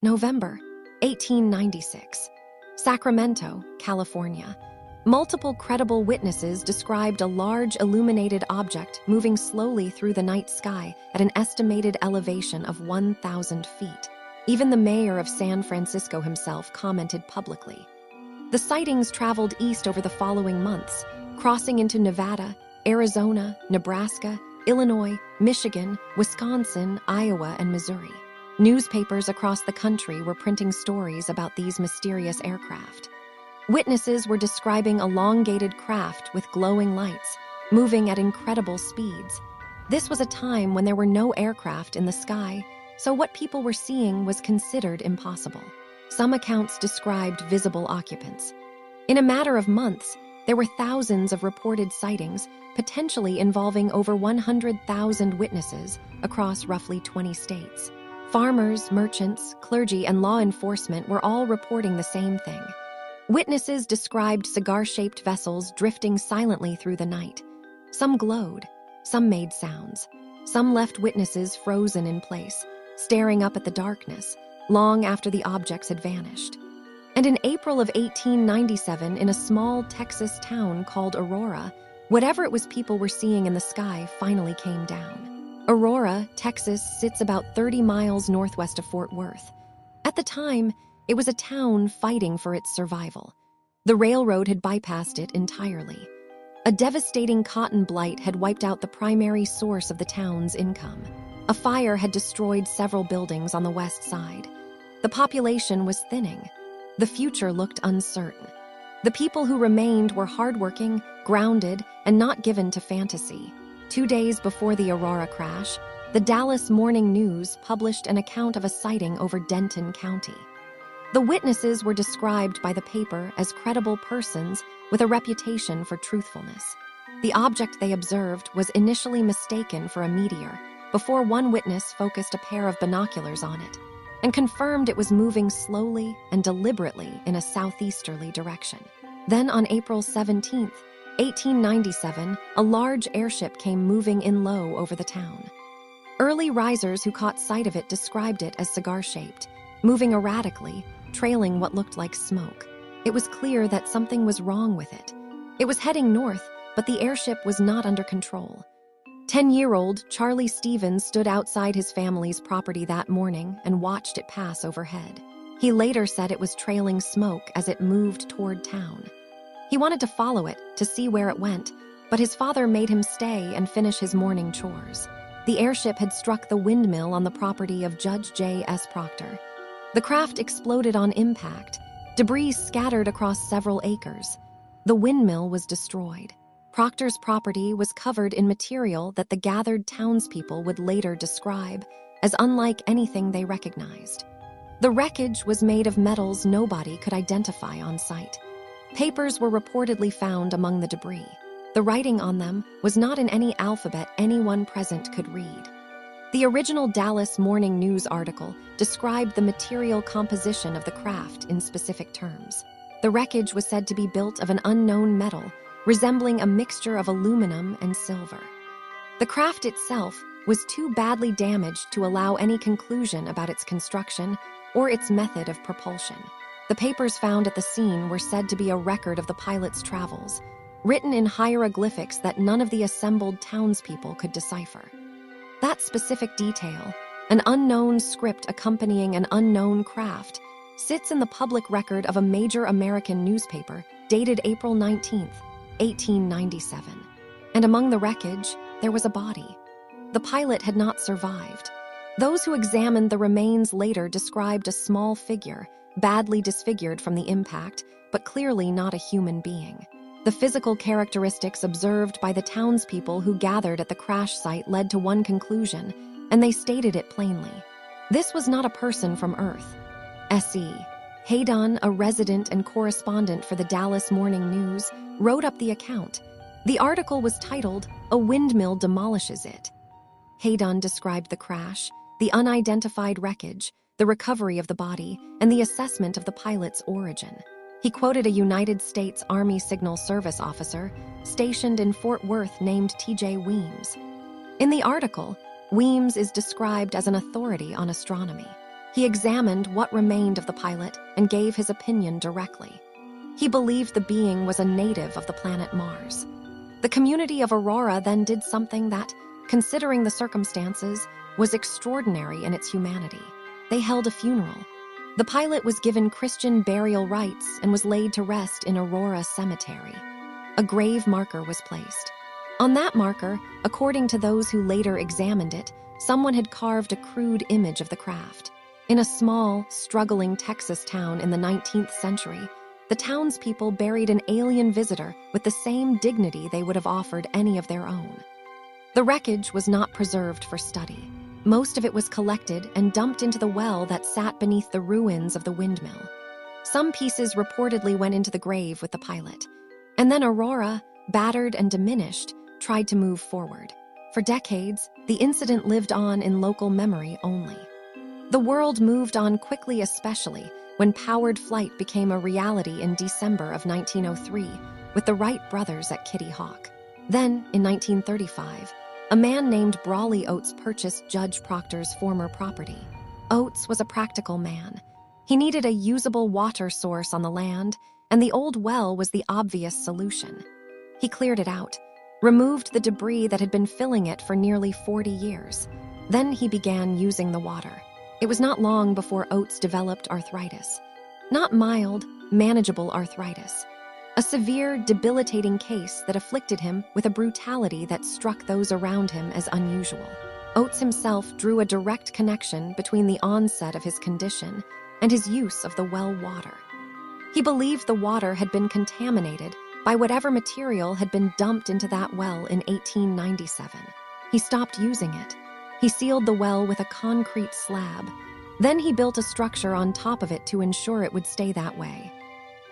November 1896. Sacramento, California. Multiple credible witnesses described a large illuminated object moving slowly through the night sky at an estimated elevation of 1,000 feet. Even the mayor of San Francisco himself commented publicly. The sightings traveled east over the following months, crossing into Nevada, Arizona, Nebraska, Illinois, Michigan, Wisconsin, Iowa, and Missouri. Newspapers across the country were printing stories about these mysterious aircraft. Witnesses were describing elongated craft with glowing lights, moving at incredible speeds. This was a time when there were no aircraft in the sky, so what people were seeing was considered impossible. Some accounts described visible occupants. In a matter of months, there were thousands of reported sightings, potentially involving over 100,000 witnesses across roughly 20 states. Farmers, merchants, clergy, and law enforcement were all reporting the same thing. Witnesses described cigar-shaped vessels drifting silently through the night. Some glowed, some made sounds. Some left witnesses frozen in place, staring up at the darkness, long after the objects had vanished. And in April of 1897, in a small Texas town called Aurora, whatever it was people were seeing in the sky finally came down. Aurora, Texas, sits about 30 miles northwest of Fort Worth. At the time, it was a town fighting for its survival. The railroad had bypassed it entirely. A devastating cotton blight had wiped out the primary source of the town's income. A fire had destroyed several buildings on the west side. The population was thinning. The future looked uncertain. The people who remained were hardworking, grounded, and not given to fantasy. 2 days before the Aurora crash, the Dallas Morning News published an account of a sighting over Denton County. The witnesses were described by the paper as credible persons with a reputation for truthfulness. The object they observed was initially mistaken for a meteor, before one witness focused a pair of binoculars on it and confirmed it was moving slowly and deliberately in a southeasterly direction. Then on April 17, 1897, a large airship came moving in low over the town. Early risers who caught sight of it described it as cigar-shaped, moving erratically, trailing what looked like smoke. It was clear that something was wrong with it. It was heading north, but the airship was not under control. 10-year-old Charlie Stevens stood outside his family's property that morning and watched it pass overhead. He later said it was trailing smoke as it moved toward town. He wanted to follow it to see where it went, but his father made him stay and finish his morning chores. The airship had struck the windmill on the property of Judge J.S. Proctor. The craft exploded on impact. Debris scattered across several acres. The windmill was destroyed. Proctor's property was covered in material that the gathered townspeople would later describe as unlike anything they recognized. The wreckage was made of metals nobody could identify on sight. Papers were reportedly found among the debris. The writing on them was not in any alphabet anyone present could read. The original Dallas Morning News article described the material composition of the craft in specific terms. The wreckage was said to be built of an unknown metal, resembling a mixture of aluminum and silver. The craft itself was too badly damaged to allow any conclusion about its construction or its method of propulsion. The papers found at the scene were said to be a record of the pilot's travels, written in hieroglyphics that none of the assembled townspeople could decipher. That specific detail, an unknown script accompanying an unknown craft, sits in the public record of a major American newspaper dated April 19, 1897. And among the wreckage, there was a body. The pilot had not survived. Those who examined the remains later described a small figure, badly disfigured from the impact, but clearly not a human being. The physical characteristics observed by the townspeople who gathered at the crash site led to one conclusion, and they stated it plainly. This was not a person from Earth. S.E. Haydon, a resident and correspondent for the Dallas Morning News, wrote up the account. The article was titled, "A Windmill Demolishes It." Haydon described the crash, the unidentified wreckage, the recovery of the body, and the assessment of the pilot's origin. He quoted a United States Army Signal Service officer stationed in Fort Worth named T.J. Weems. In the article, Weems is described as an authority on astronomy. He examined what remained of the pilot and gave his opinion directly. He believed the being was a native of the planet Mars. The community of Aurora then did something that, considering the circumstances, was extraordinary in its humanity. They held a funeral. The pilot was given Christian burial rites and was laid to rest in Aurora Cemetery. A grave marker was placed. On that marker, according to those who later examined it, someone had carved a crude image of the craft. In a small, struggling Texas town in the 19th century, the townspeople buried an alien visitor with the same dignity they would have offered any of their own. The wreckage was not preserved for study. Most of it was collected and dumped into the well that sat beneath the ruins of the windmill. Some pieces reportedly went into the grave with the pilot. And then Aurora, battered and diminished, tried to move forward. For decades, the incident lived on in local memory only. The world moved on quickly, especially when powered flight became a reality in December of 1903 with the Wright brothers at Kitty Hawk. Then, in 1935, a man named Brawley Oates purchased Judge Proctor's former property. Oates was a practical man. He needed a usable water source on the land, and the old well was the obvious solution. He cleared it out, removed the debris that had been filling it for nearly 40 years. Then he began using the water. It was not long before Oates developed arthritis. Not mild, manageable arthritis. A severe, debilitating case that afflicted him with a brutality that struck those around him as unusual. Oates himself drew a direct connection between the onset of his condition and his use of the well water. He believed the water had been contaminated by whatever material had been dumped into that well in 1897. He stopped using it. He sealed the well with a concrete slab. Then he built a structure on top of it to ensure it would stay that way.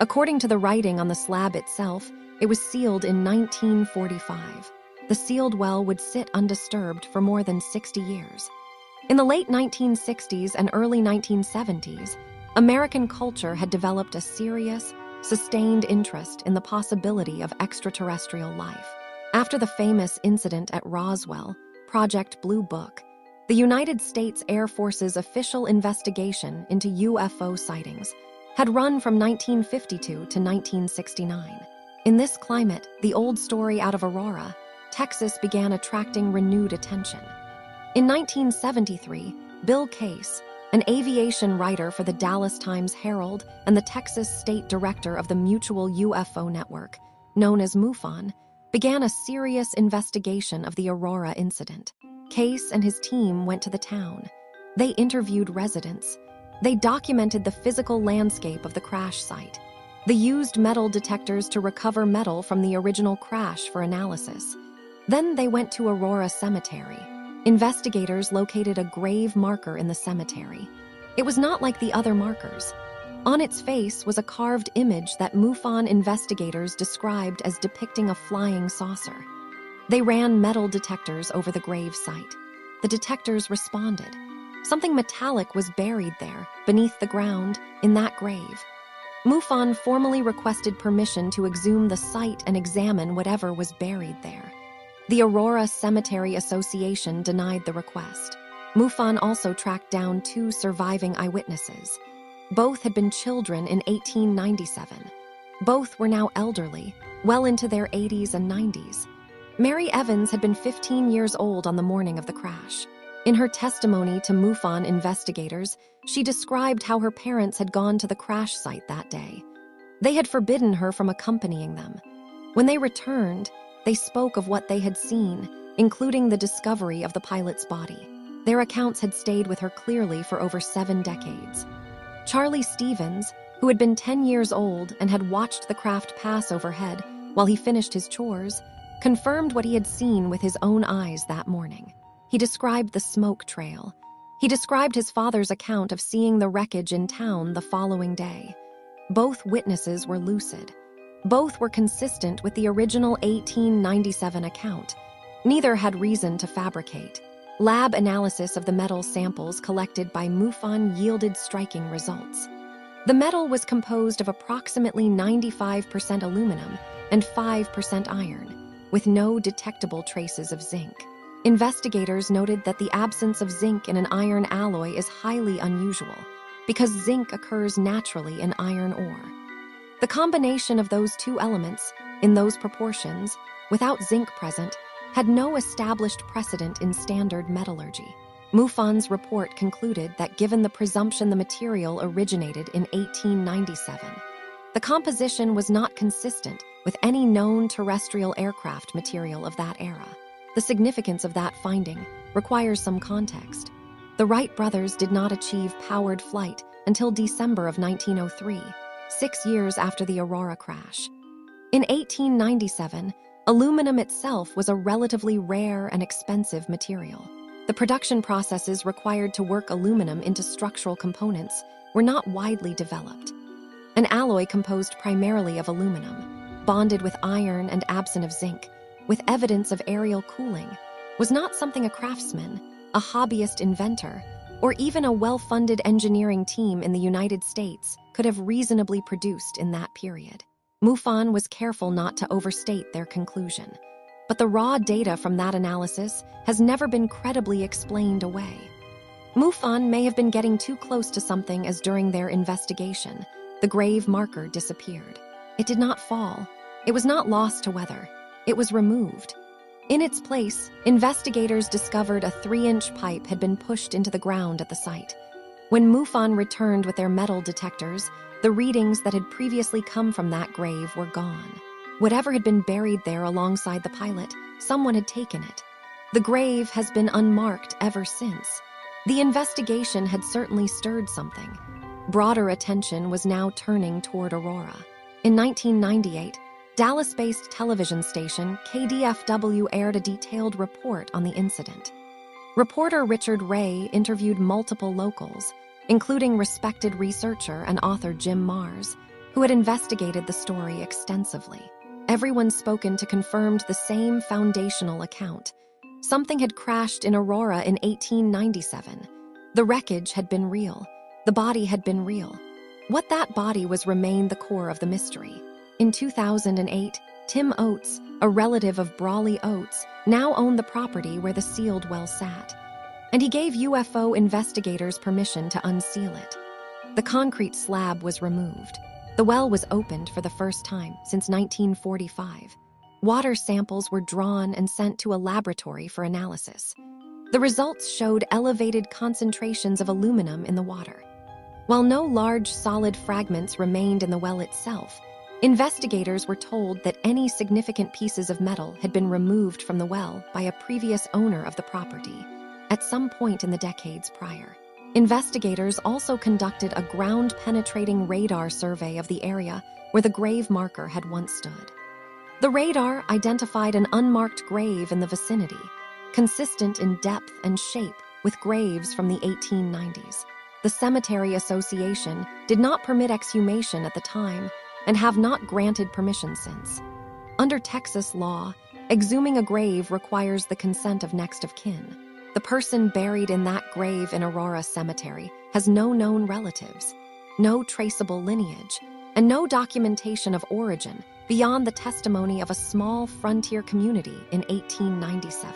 According to the writing on the slab itself, it was sealed in 1945. The sealed well would sit undisturbed for more than 60 years. In the late 1960s and early 1970s, American culture had developed a serious, sustained interest in the possibility of extraterrestrial life. After the famous incident at Roswell, Project Blue Book, the United States Air Force's official investigation into UFO sightings had run from 1952 to 1969. In this climate, the old story out of Aurora, Texas began attracting renewed attention. In 1973, Bill Case, an aviation writer for the Dallas Times-Herald and the Texas State Director of the Mutual UFO Network, known as MUFON, began a serious investigation of the Aurora incident. Case and his team went to the town. They interviewed residents. They documented the physical landscape of the crash site. They used metal detectors to recover metal from the original crash for analysis. Then they went to Aurora Cemetery. Investigators located a grave marker in the cemetery. It was not like the other markers. On its face was a carved image that MUFON investigators described as depicting a flying saucer. They ran metal detectors over the grave site. The detectors responded. Something metallic was buried there, beneath the ground, in that grave. MUFON formally requested permission to exhume the site and examine whatever was buried there. The Aurora Cemetery Association denied the request. MUFON also tracked down 2 surviving eyewitnesses. Both had been children in 1897. Both were now elderly, well into their 80s and 90s. Mary Evans had been 15 years old on the morning of the crash. In her testimony to MUFON investigators, she described how her parents had gone to the crash site that day. They had forbidden her from accompanying them. When they returned, they spoke of what they had seen, including the discovery of the pilot's body. Their accounts had stayed with her clearly for over 7 decades. Charlie Stevens, who had been 10 years old and had watched the craft pass overhead while he finished his chores, confirmed what he had seen with his own eyes that morning. He described the smoke trail. He described his father's account of seeing the wreckage in town the following day. Both witnesses were lucid. Both were consistent with the original 1897 account. Neither had reason to fabricate. Lab analysis of the metal samples collected by MUFON yielded striking results. The metal was composed of approximately 95% aluminum and 5% iron, with no detectable traces of zinc. Investigators noted that the absence of zinc in an iron alloy is highly unusual because zinc occurs naturally in iron ore. The combination of those two elements, in those proportions, without zinc present, had no established precedent in standard metallurgy. Muffon's report concluded that given the presumption the material originated in 1897, the composition was not consistent with any known terrestrial aircraft material of that era. The significance of that finding requires some context. The Wright brothers did not achieve powered flight until December of 1903, 6 years after the Aurora crash. In 1897, aluminum itself was a relatively rare and expensive material. The production processes required to work aluminum into structural components were not widely developed. An alloy composed primarily of aluminum, bonded with iron and absent of zinc, with evidence of aerial cooling, was not something a craftsman, a hobbyist inventor, or even a well-funded engineering team in the United States could have reasonably produced in that period. Muffon was careful not to overstate their conclusion, but the raw data from that analysis has never been credibly explained away. Muffon may have been getting too close to something as during their investigation, the grave marker disappeared. It did not fall. It was not lost to weather. It was removed. In its place, investigators discovered a 3-inch pipe had been pushed into the ground at the site. When Muffon returned with their metal detectors, the readings that had previously come from that grave were gone. Whatever had been buried there alongside the pilot, someone had taken it. The grave has been unmarked ever since. The investigation had certainly stirred something. Broader attention was now turning toward Aurora. In 1998, Dallas-based television station KDFW aired a detailed report on the incident. Reporter Richard Ray interviewed multiple locals, including respected researcher and author Jim Marrs, who had investigated the story extensively. Everyone spoken to confirmed the same foundational account. Something had crashed in Aurora in 1897. The wreckage had been real. The body had been real. What that body was remained the core of the mystery. In 2008, Tim Oates, a relative of Brawley Oates, now owned the property where the sealed well sat, and he gave UFO investigators permission to unseal it. The concrete slab was removed. The well was opened for the first time since 1945. Water samples were drawn and sent to a laboratory for analysis. The results showed elevated concentrations of aluminum in the water. While no large solid fragments remained in the well itself, investigators were told that any significant pieces of metal had been removed from the well by a previous owner of the property at some point in the decades prior. Investigators also conducted a ground-penetrating radar survey of the area where the grave marker had once stood. The radar identified an unmarked grave in the vicinity, consistent in depth and shape with graves from the 1890s. The Cemetery Association did not permit exhumation at the time and have not granted permission since. Under Texas law, exhuming a grave requires the consent of next of kin. The person buried in that grave in Aurora Cemetery has no known relatives, no traceable lineage, and no documentation of origin beyond the testimony of a small frontier community in 1897.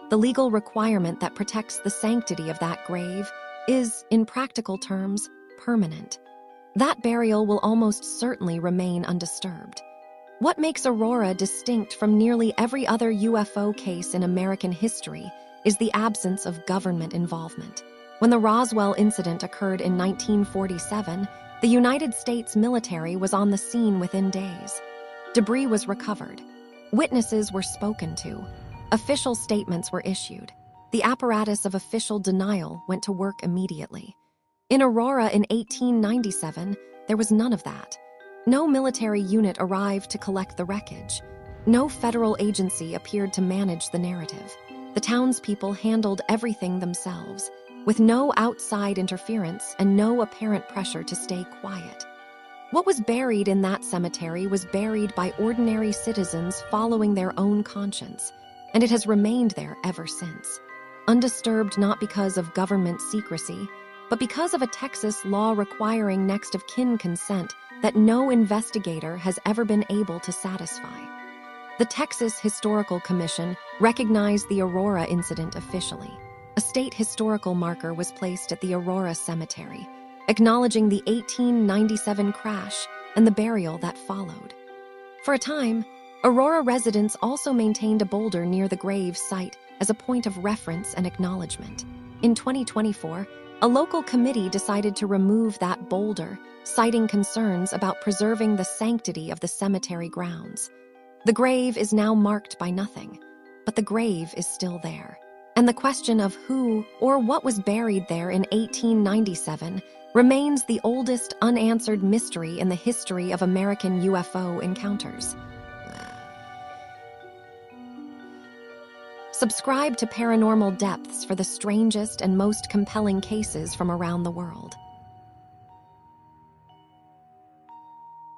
The legal requirement that protects the sanctity of that grave is, in practical terms, permanent. That burial will almost certainly remain undisturbed. What makes Aurora distinct from nearly every other UFO case in American history is the absence of government involvement. When the Roswell incident occurred in 1947, the United States military was on the scene within days. Debris was recovered. Witnesses were spoken to. Official statements were issued. The apparatus of official denial went to work immediately. In Aurora in 1897, there was none of that. No military unit arrived to collect the wreckage. No federal agency appeared to manage the narrative. The townspeople handled everything themselves, with no outside interference and no apparent pressure to stay quiet. What was buried in that cemetery was buried by ordinary citizens following their own conscience, and it has remained there ever since. Undisturbed not because of government secrecy, but because of a Texas law requiring next of kin consent that no investigator has ever been able to satisfy. The Texas Historical Commission recognized the Aurora incident officially. A state historical marker was placed at the Aurora Cemetery, acknowledging the 1897 crash and the burial that followed. For a time, Aurora residents also maintained a boulder near the grave site as a point of reference and acknowledgement. In 2024, a local committee decided to remove that boulder, citing concerns about preserving the sanctity of the cemetery grounds. The grave is now marked by nothing, but the grave is still there. And the question of who or what was buried there in 1897 remains the oldest unanswered mystery in the history of American UFO encounters. Subscribe to Paranormal Depths for the strangest and most compelling cases from around the world.